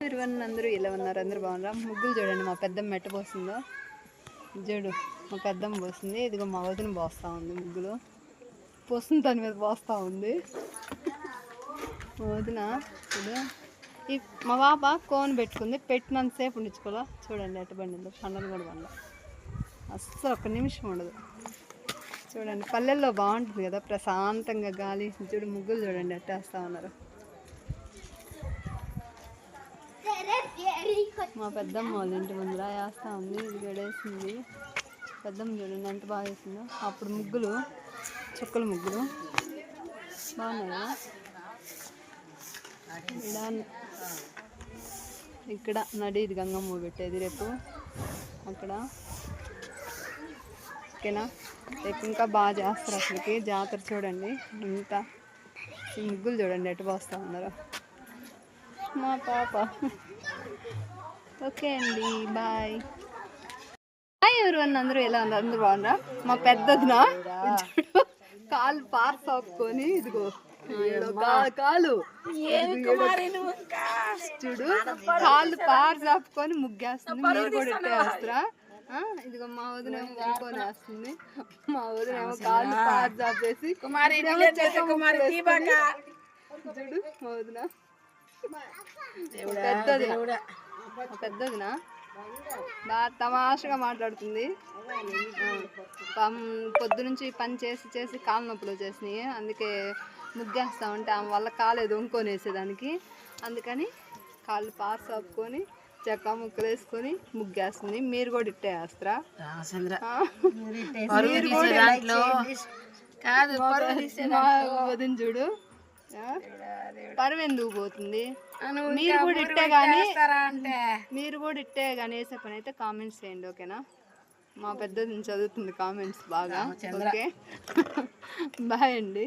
ఎవరివన్నీ అందరూ ఇలా ఉన్నారు, అందరూ బాగున్నారా? ముగ్గులు చూడండి, మా పెద్దమ్మ మెట్ట పోసిందో చూడు. మా పెద్దమ్మ పోసింది, ఇదిగో మా వదిన పోస్తూ ఉంది. ముగ్గులు పోస్తుంది, దాని మీద పోస్తూ ఉంది మా వదిన. చూడు, ఈ మా పాప కోన్ పెట్టుకుంది, పెట్టినంతసేపు ఉండించుకోవాలా. చూడండి ఎట్ట పండిందో, పండలు కూడా పండ అస్సలు ఒక్క నిమిషం ఉండదు. చూడండి పల్లెల్లో బాగుంటుంది కదా, ప్రశాంతంగా గాలి. చూడు ముగ్గులు చూడండి ఎట్ట వేస్తూ ఉన్నారు. మా పెద్దమ్మ వాళ్ళ ఇంటి ముందర వేస్తూ ఉంది, ఇది గడేసింది. పెద్దమ్మ చూడండి ఎంత బాగా వేసిందో. అప్పుడు ముగ్గులు చుక్కల ముగ్గులు బాగున్నాయా? ఇక్కడ నడి ఇది గంగమ్మ పెట్టేది రేపు అక్కడ. ఓకేనా? రేపు ఇంకా బాగా చేస్తారు అసలుకి జాతర. చూడండి ఇంకా ఈ ముగ్గులు చూడండి ఎటు పోస్తూ ఉన్నారు మా పాప. ఓకే అండి, బాయ్. హాయ్ ఎవరివన్నీ అందరూ ఎలా ఉన్నారు? అందరూ బాగున్నారా? మా పెద్దదినా కాలు పార్స్ ఆపుకొని ఇదిగో కాలు చూడు, కాళ్ళు పార్స్ ఆపుకొని ముగ్గేస్తుంది. మీరు కూడా ఇట్టే వేస్తారా? ఇదిగో మా వదిన ఏమో వండుకొని వేస్తుంది. మా వదిన ఏమో కాళ్ళు పార్స్ ఆపేసి చూడు. మా వదిన పెద్దదినా బాగా తమాషగా మాట్లాడుతుంది. పొద్దు నుంచి పని చేసి చేసి కాళ్ళ నొప్పులు వచ్చేసినాయి, అందుకే ముగ్గేస్తా ఉంటే ఆమె వల్ల కాలేదు వంకొని వేసేదానికి. అందుకని కాళ్ళు పార్స్ ఆపుకొని చెక్క ముక్కలు వేసుకొని ముగ్గేస్తుంది. మీరు కూడా ఇట్టే వేస్తారా? వదిన చూడు పరువు ఎందుకు పోతుంది. మీరు కూడా ఇట్టే కానీ వేసే పని అయితే కామెంట్స్ చేయండి, ఓకేనా? మా పెద్దది చదువుతుంది కామెంట్స్ బాగా. ఓకే బాయ్ అండి.